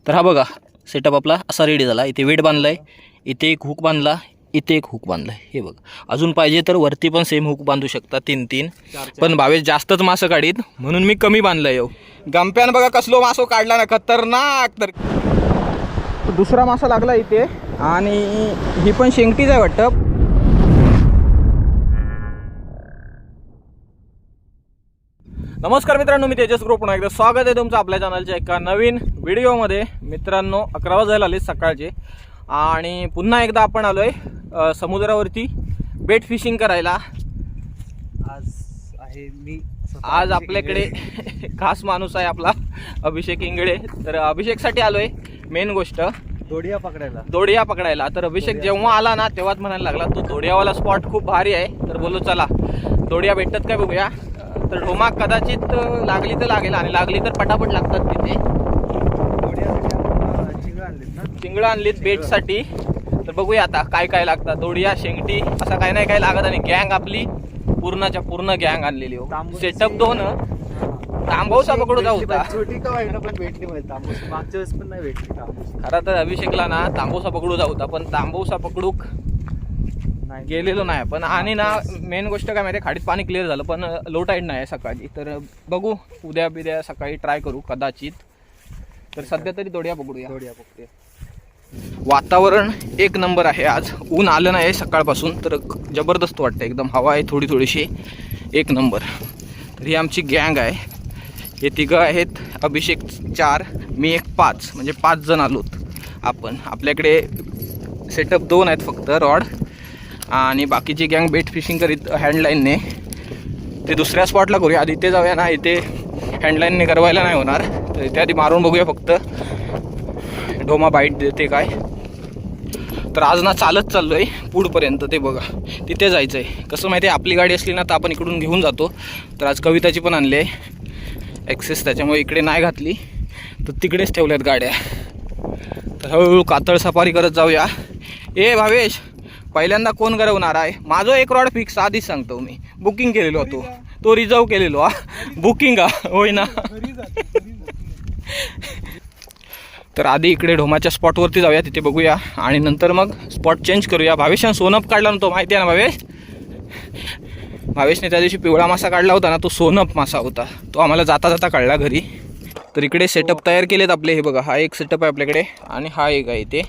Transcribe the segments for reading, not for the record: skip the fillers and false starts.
तर हा बघा सेटअप आपला असा रेडी झाला। इथे वेट बांधलाय, इथे एक हुक बांधला, इथे एक हुक बांधलाय। हे बघा, अजून पाहिजे तर वरती पण सेम हुक बांधू शकता, 3-3। पण भावेश जास्तच मासं काढीत म्हणून मी कमी बांधलाय। गंप्यान बघा कसलो मासो काढला ना, खतरनाक। तर दुसरा मासा लागला इथे आणि ही पण शेंगटीच आहे वाटतं। नमस्कार मित्रांनो, मी तेजस ग्रुप पुन्हा एकदा स्वागत आहे तुमचं आपल्या चॅनलच्या एका नवीन व्हिडिओमध्ये। मित्रांनो 11 वाजायला आले सकाळचे आणि पुन्हा एकदा आपण आलोय समुद्रावरती बेट फिशिंग करायला। आज आपल्याकडे खास माणूस आहे आपला अभिषेक इंगळे। तर अभिषेकसाठी आलोय मेन गोष्ट दोडिया पकडायला। तर अभिषेक जेव्हा आला ना तेव्हाच म्हणायला लागला तो दोडियावाला स्पॉट खूप भारी आहे। तर बोललो चला दोडिया भेटतात काय बघूया। तर ढोमा कदाचित लागली तर लागेल आणि लागली तर पटापट लागतात तिथे। चिंगळं आणलीत बेटसाठी। तर बघूया आता काय काय लागतात। दोडिया, शेंगटी असं काय नाही काय लागत आणि गँग आपली पूर्णच्या पूर्ण गँग आणलेली हो। सेटअप 2 तांबवसा पकडू जाऊ होता। खरं तर अभिषेकला ना तांबवसा पकडू जाऊ होता, पण तांबवसा पकडूक गेलेलो नाही पण। आणि ना मेन गोष्ट काय माहिती, खाडीत पाणी क्लिअर झालं पण लो टाईड नाही सकाळी। तर बघू उद्या बिद्या सकाळी ट्राय करू कदाचित। तर सध्या तरी दोडिया पकडूया। वातावरण एक नंबर आहे आज, ऊन आलं नाही सकाळपासून तर जबरदस्त वाटतं एकदम। हवा आहे थोडी थोडीशी, एक नंबर। तर ही आमची गँग आहे। हे तिघं आहेत, अभिषेक 4, मी एक 5, म्हणजे 5 जण आलोत आपण। आपल्याकडे सेटअप 2 आहेत फक्त रॉड, आणि बाकीची गँग बेट फिशिंग करीत हँडलाईनने। ते दुसऱ्या स्पॉटला करूया, आधी इथे जाऊया ना। इथे हँडलाईनने करवायला नाही होणार, तर इथे आधी मारून बघूया फक्त ढोमा बाईट देते काय। तर आज ना चालत चाललो आहे पुढपर्यंत, ते बघा तिथे जायचं आहे। कसं माहिती आहे, आपली गाडी असली ना तर आपण इकडून घेऊन जातो। तर आज कविताची पण आणली आहे ॲक्सेस, त्याच्यामुळे इकडे नाही घातली तर तिकडेच ठेवल्यात गाड्या। तर हळूहळू कातळ सफारी करत जाऊया। ए भावेश, पहिल्यांदा कोण करवणार आहे? माझं एक रॉड फिक्स आधीच सांगतो मी, बुकिंग केलेलो होतो तो, रिझर्व केलेलो बुकिंग होय ना। तर आधी इकडे ढोमाच्या स्पॉटवरती जाऊया, तिथे बघूया आणि नंतर मग स्पॉट चेंज करूया। भावेशान सोनप काढला ना तो, माहिती आहे ना भावेश? भावेशने त्या दिवशी पिवळा मासा काढला होता ना, तो सोनप मासा होता। तो आम्हाला जाता जाता काढला घरी। तर इकडे सेटअप तयार केलेत आपले। हे बघा, हा एक सेटअप आहे आपल्याकडे आणि हा एक आहे इथे।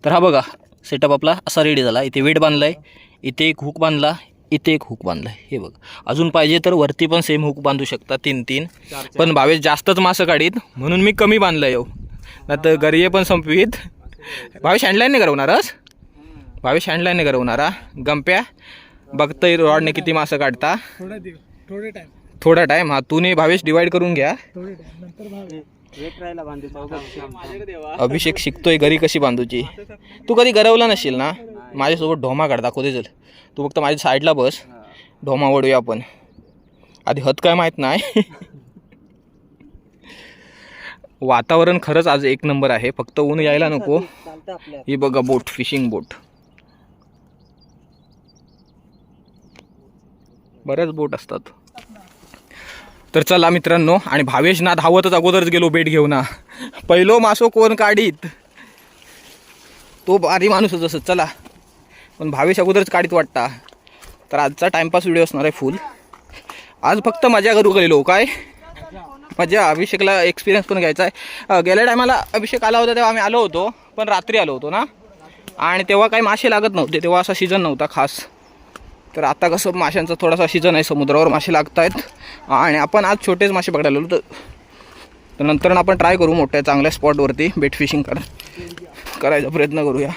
तर हा बघा सेटअप आपला असा रेडी झाला। इथे वेट बांधलाय, इथे एक हुक बांधला, इथे एक हुक बांधलाय। हे बघा, अजून पाहिजे तर वरती पण सेम हुक बांधू शकता, 3-3। पण भावेश जास्तच मासं काढीत म्हणून मी कमी बांधलाय हो, नाही तर गरिये पण संपवीत। भावेश हँडलाईनने करवणारच, भावेश हँडलाईनने करवणारा। गंप्या बघतोय रॉडने किती मासं काढता। थोडा टाइम हा तूने भावेश डिवाइड करून घ्या। अभिषेक शिकतोय घरी कशी बांधूची। तू कधी गरवला नसेल ना, माझ्यासोबत ढोमा काढ दाखवते चल। तू फक्त माझ्या साईडला बस, ढोमा वळूया आपण। आधी हत काय माहित नाही। वातावरण खरंच आज एक नंबर आहे, फक्त ऊन यायला नको। ही बघा बोट, फिशिंग बोट, बऱ्याच बोट असतात। तर चला मित्रांनो, आणि भावेश ना धावतच अगोदरच गेलो बेट घेऊन ना। पहिलो मासो कोण काढीत तो भारी माणूसच असत। चला, पण भावेश अगोदरच काढीत वाटता। तर आजचा टाइमपास व्हिडिओ असणार आहे फुल। आज फक्त मजा करू गेलो काय, मजा। अभिषेकला एक्सपिरियन्स पण घ्यायचा आहे। गेल्या टायमाला अभिषेक आला होता तेव्हा आम्ही आलो होतो, पण रात्री आलो होतो ना, आणि तेव्हा काही मासे लागत नव्हते, तेव्हा असा सीझन नव्हता खास। तर आता कसं माशांचा थोडासा सीझन आहे, समुद्रावर मासे लागत आहेत आणि आपण आज छोटेच मासे पकडायला आलो। तर नंतर आपण ट्राय करू मोठ्या चांगल्या स्पॉटवरती बेट फिशिंग करायचा प्रयत्न करूया।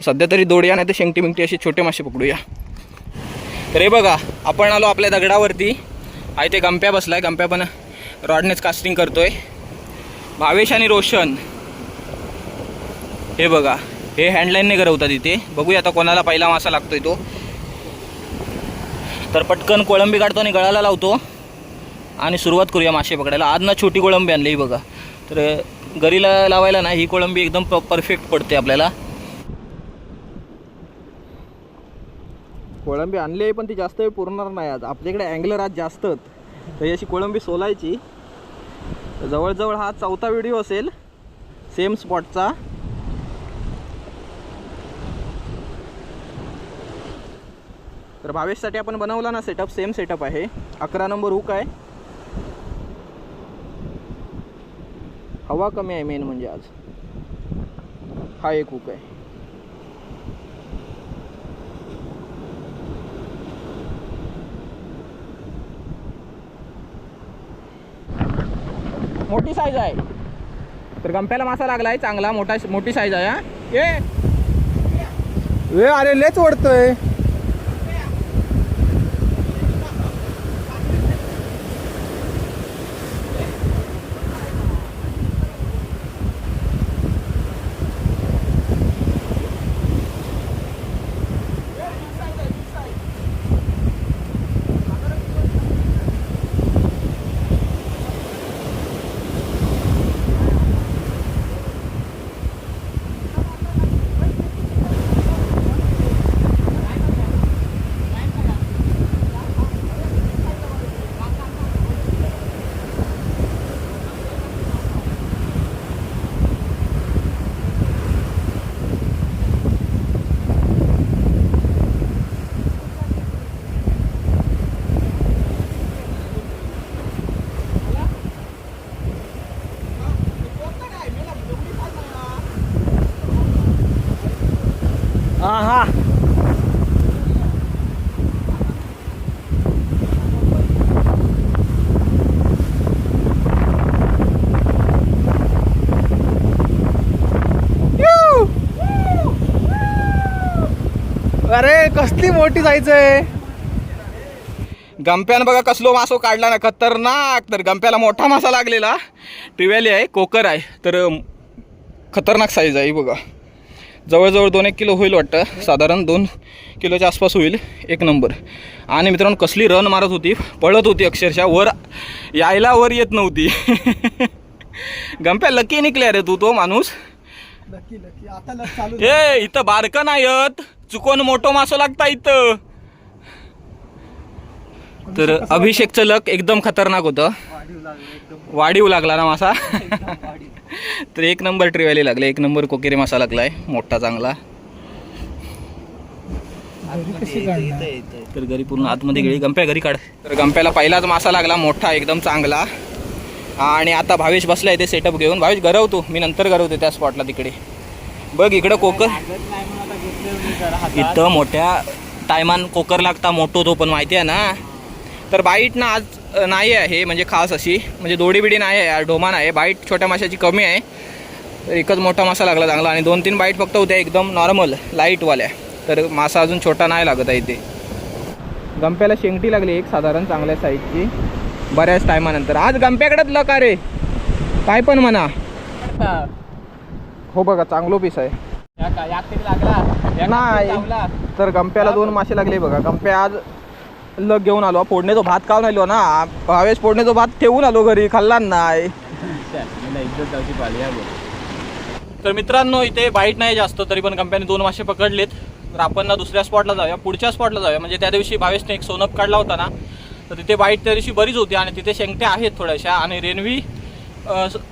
सध्या तरी दोडिया नाही तर शेंगटी मिंगटी असे छोटे मासे पकडूया। तर हे बघा, आपण आलो आपल्या दगडावरती। आहे ते गंप्या बसलाय, गंप्या पण रॉडनेच कास्टिंग करतोय। भावेश आणि रोशन हे बघा, हे हँडलाईनने करवतात इथे। बघूया आता कोणाला पहिला मासा लागतोय तो। तर पटकन कोळंबी काढतो आणि गळाला लावतो आणि सुरुवात करूया मासे पकडायला। आज ना छोटी कोळंबी आणली ही बघा। तर गरीला लावायला ना ही कोळंबी एकदम परफेक्ट पडते आपल्याला। कोळंबी आणली आहे पण ती जास्त वेळ पुरणार नाही आज, आपल्याकडे अँगलर आज जास्त। तर अशी कोळंबी सोलायची। जवळजवळ हा 4था व्हिडिओ असेल सेम स्पॉटचा. तर भावेशसाठी आपण बनवला ना सेटअप, सेम सेटअप आहे. 11 नंबर हुक आहे. हवा कमी आहे मेन म्हणजे आज. हा एक हुक आहे. मोठी साईज आहे. तर गंप्याला मासा लागलाय चांगला मोठी साईज आहे. हा ए अरे लेच ओढतोय. हा अरे कसली मोठी साईज आहे. गंप्यानं बघा कसलो मासो काढला ना खतरनाक. तर गंप्याला मोठा मासा लागलेला. ट्रिव्याली आहे, कोकर आहे. तर खतरनाक साईज आहे बघा. जवळजवळ 2-1 किलो होईल वाटतं. साधारण 2 किलोच्या आसपास होईल. एक नंबर. आणि मित्रांनो कसली रन मारत होती, पळत होती अक्षरशः. वर यायला वर येत नव्हती. गंप्या लकी निघले रे तू तो माणूस. लकी आता लक चालू. हे इथं बारकं नाही येत, चुकून मोठो मासो लागता इथं. तर अभिषेकचं लक एकदम खतरनाक होतं. वाढीव लागला ना मासा. तर एक नंबर ट्रिव्याली लागले. एक नंबर कोकेरी मासा लागलाय मोठा चांगला. तर घरी पूर्ण आतमध्ये गेली. गंप्या घरी काढ. तर गंप्याला पहिलाच मासा लागला मोठा एकदम चांगला. आणि आता भावेश बसलाय ते सेटअप घेऊन. भावेश गरवतो, मी नंतर गरवते त्या स्पॉटला तिकडे. बघ इकडं कोकर. इथं मोठ्या टायमान कोकर लागता मोठो तो पण माहिती आहे ना. तर बाईट ना आज नाही आहे म्हणजे खास अशी म्हणजे दोडी बिडी नाही आहे, ढोमा नाही आहे. बाईट छोट्या माशाची कमी आहे. तर एकच मोठा मासा लागला चांगला. आणि 2-3 बाईट फक्त होत्या एकदम नॉर्मल लाईटवाल्या. तर मासा अजून छोटा नाही लागत आहे इथे. गंप्याला शेंगटी लागली एक साधारण चांगल्या साईजची बऱ्याच टायमानंतर. आज गंप्याकडेच लक रे काय पण म्हणा. हो बघा चांगलो पीस आहे. नाही तर गंप्याला 2 मासे लागले बघा. गंप्या आज लग घेऊन आलो. फोडण्याचा भात खाऊन आलो ना. भावेश फोडण्याचा भात ठेवून आलो घरी, खाल्ला नाही. तर मित्रांनो इथे बाईट नाही जास्त, तरी पण गंप्याने 2 मासे पकडलेत. तर आपण ना दुसऱ्या स्पॉटला जाऊया, पुढच्या स्पॉटला जाऊया. म्हणजे त्या दिवशी भावेशने एक सोनप काढला होता ना, तर तिथे बाईट त्या दिवशी बरीच होती. आणि तिथे शेंगट्या आहेत थोड्याशा. आणि रेनवी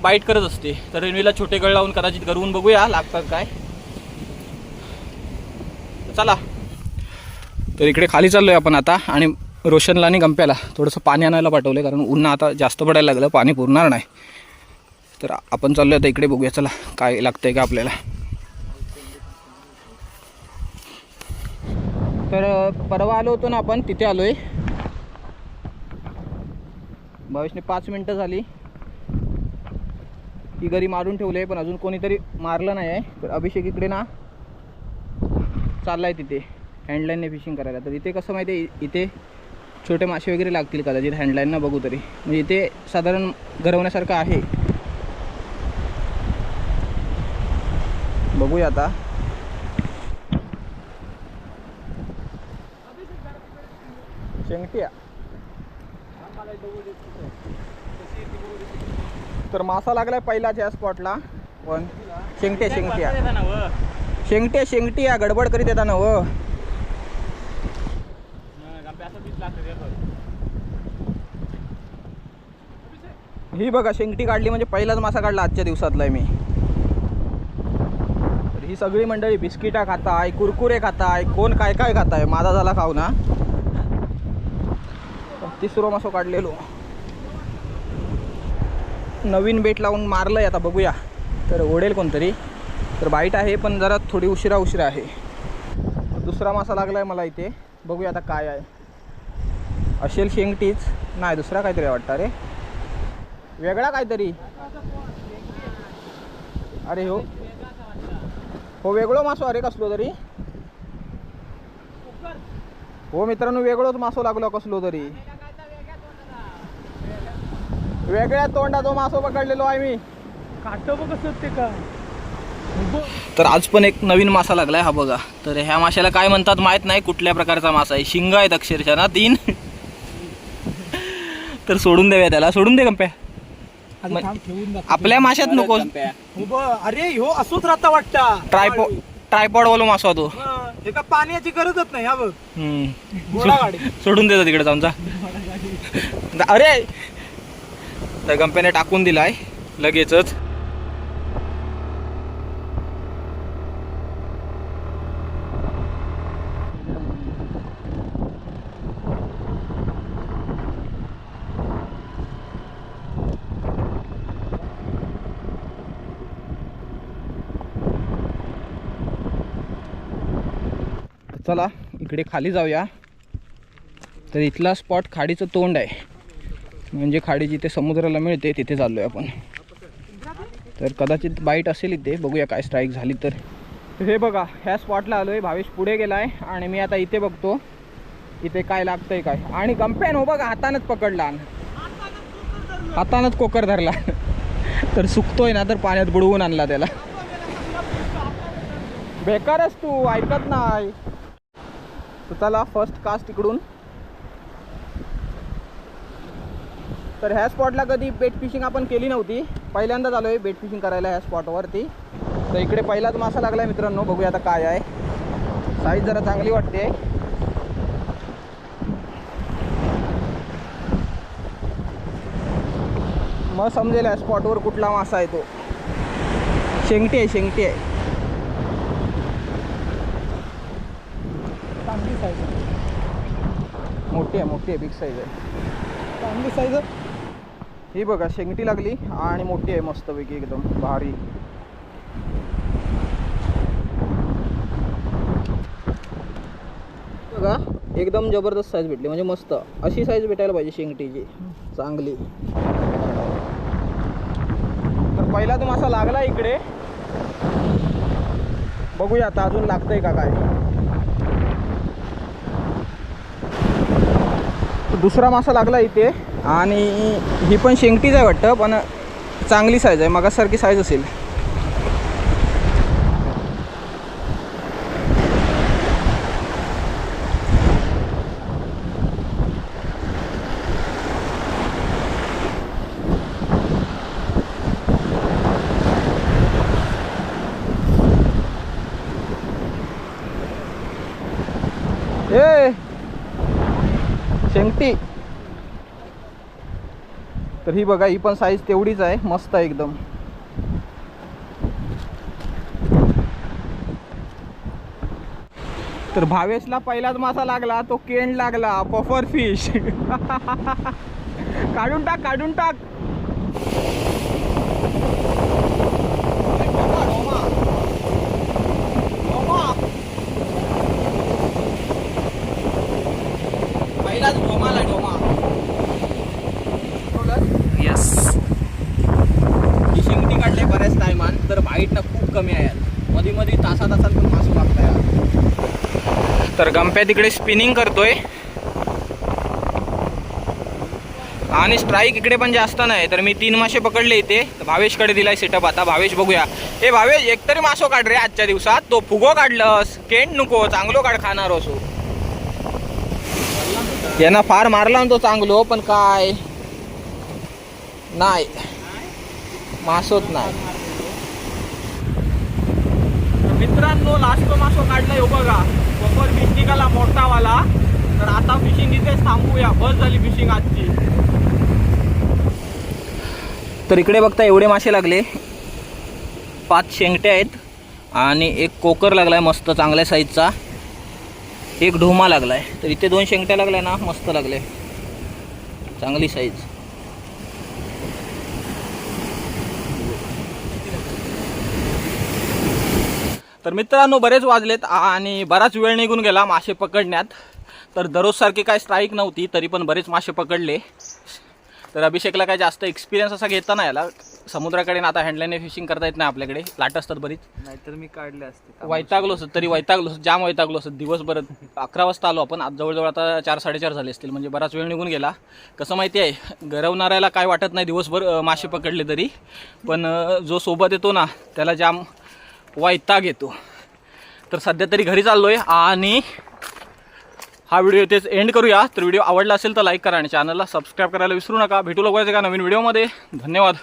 बाईट करत असते. तर रेनवीला छोटे गळ लावून कदाचित गरवून बघूया लागतात काय. चला तर इकडे खाली चाललोय आपण आता. आणि रोशनला आणि गंप्याला थोडंसं पाणी आणायला पाठवलं, कारण ऊन आता जास्त पडायला लागलं, पाणी पुरणार नाही. तर आपण चाललोय आता इकडे, बघूया चला काय लागतंय का आपल्याला. तर परवा आलो होतो ना आपण, तिथे आलोय. भावेशने 5 मिनटं झाली की घरी मारून ठेवले, पण अजून कोणीतरी मारलं नाही आहे. तर अभिषेक इकडे ना चाललाय तिथे हँडलाईनने फिशिंग करायला. तर इथे कसं माहिती आहे, इथे छोटे मासे वगैरे लागतील कदाचित हँडलाईनना बघू तरी. म्हणजे इथे साधारण गरवण्यासारखं आहे. बघूया आता. शेंगटिया तर मासा लागलाय पहिलाच या स्पॉटला. पण शेंगटिया गडबड करीत येता ना व. ही बघा शेंगटी काढली म्हणजे पहिलाच मासा काढला आजच्या दिवसातला मी. ही सगळी मंडळी बिस्किटा खाताय, कुरकुरे खाताय, कोण काय काय खाताय. माझा झाला खाऊ ना. तिसरो मासो काढलेलो, नवीन बेट लावून मारलंय. आता बघूया तर ओढेल कोणतरी. तर बाईट आहे पण जरा थोडी उशिरा आहे. दुसरा मासा लागलाय मला इथे. बघूया आता काय आहे. असेल शेंगटीच, नाही दुसरा काहीतरी वाटतं रे, वेगळा काहीतरी. अरे हो हो वेगळो मासो. अरे कसलो तरी हो मित्रांनो, वेगळोच मासो लागलो कसलो तरी. वेगळ्या तोंडाचा मासो पकडलेलो आहे मी. काटो बघ कसं ते का. तर आज पण एक नवीन मासा लागलाय हा बघा. तर ह्या माशाला काय म्हणतात माहित नाही, कुठल्या प्रकारचा मासा आहे. शिंग आहेत अक्षरशः ना 3. तर सोडून देऊया त्याला. सोडून दे कंप्या, आपल्या माशात नको. अरे हो असोच राहता वाटतं. ट्रायपॉड वालो मासा तो. हे का पाण्याची गरजच नाही. हा बघ घोडा गाडी. सोडून देतो तिकडे जाऊन जा. अरे तर गंप्याने टाकून दिलाय लगेचच. चला इकडे खाली जाऊया. तर इथला स्पॉट खाडीचं तोंड आहे, म्हणजे खाडी जिथे समुद्राला मिळते तिथे चाललोय आपण. तर कदाचित बाईट असेल इथे, बघूया काय स्ट्राईक झाली तर. हे बघा ह्या स्पॉटला आलोय. भावेश पुढे गेलाय आणि मी आता इथे बघतो इथे काय लागतंय काय. आणि कंपेन हो बघा हातानच पकडला, हातानच कोकर धरला. तर सुकतोय ना तर पाण्यात बुडवून आणला त्याला. बेकारच तू ऐकत नाही. चला फर्स्ट कास्ट इकडून. तर ह्या स्पॉटला कधी बेट फिशिंग आपण केली नव्हती, पहिल्यांदाच आलो आहे बेट फिशिंग करायला ह्या स्पॉटवरती. तर इकडे पहिलाच मासा लागला आहे मित्रांनो. बघूया आता काय आहे. साईज जरा चांगली वाटते. मग समजेल ह्या स्पॉटवर कुठला मासा आहे तो. शेंगटी आहे, शेंगटी आहे. चांगली साईज आहे. मोठी आहे, बिग साईज आहे. चांगली साईज ही बघा शेंगटी लागली आणि मोठी आहे मस्तपैकी एकदम भारी. बघा एकदम जबरदस्त साईज भेटली, म्हणजे मस्त अशी साईज भेटायला पाहिजे शेंगटीची चांगली. तर पहिला तो मासा लागला इकडे. बघूया आता अजून लागतंय का काय. दुसरा मासा लागला इथे आणि ही पण शेंगटीच आहे वाटतं, पण चांगली साईज आहे, मगासारखी साईज असेल. ए शेंगटी. तर ही बघा, ही पण साईज तेवढीच आहे, मस्त आहे एकदम. तर भावेशला पहिलाच मासा लागला, तो केंड लागला, पफर फिश. काढून टाक, काढून टाक. पहिलाच ढोमाला ढोमा. यस, ही शेंगटी काढले बऱ्याच टायमान. तर बाईट ना खूप कमी आहे, मध्ये मध्ये तासात पण मासू लागताय. तर गंप्या तिकडे स्पिनिंग करतोय आणि स्ट्राईक इकडे पण जास्त नाही. तर मी 3 मासे पकडले इथे. भावेशकडे दिलाय सेटअप. आता भावेश बघूया. हे भावेश एकतरी मासो काढ रे आजच्या दिवसात. तो फुगो काढलंस, केंड नको, चांगलो काढ, खाणार असो. यांना फार मारला तो चांगलो, पण काय नाही, मासोच नाही. मित्रांनो लास्ट मासो काढलाय हो बघा, बफर फिश निघाला मोठावाला. तर आता फिशिंग इथेच थांबूया, बस झाली फिशिंग आजची. तर इकडे बघता एवढे मासे लागले, 5 शेंगटे आहेत आणि एक कोकर लागलाय मस्त चांगल्या साईजचा, एक ढोमा लागलाय. तर इथे 2 शेंगट्या लागल्या ना, मस्त लागले, चांगली साईज. तर मित्रांनो बरेच वाजलेत आणि बराच वेळ निघून गेला मासे पकडण्यात. तर दररोजसारखी काय स्ट्राईक नव्हती, तरी पण बरेच मासे पकडले. तर अभिषेकला काय जास्त एक्सपिरियन्स असा घेता नाही आला. समुद्राकडे ना आता हँडलाईन फिशिंग करता येत नाही आपल्याकडे, लाट असतात बरीच. नाहीतर मी काढले असते. वैतागलो असत, तरी वैतागलो असत, जाम वैतागलो असत. दिवसभर 11 वाजता आलो आपण, आज जवळजवळ आता 4-4:30 झाले असतील, म्हणजे बराच वेळ निघून गेला. कसं माहिती आहे, गरवणाऱ्याला काय वाटत नाही दिवसभर मासे पकडले तरी, पण जो सोबत येतो ना त्याला जाम वैताग येतो. तर सध्या तरी घरी चाललोय आणि हा व्हिडिओ इथेच एंड करूया. तर व्हिडिओ आवडला असेल तर लाईक करा आणि चॅनलला सबस्क्राईब करायला विसरू नका. भेटू लवकरच एका नवीन व्हिडिओमध्ये. धन्यवाद.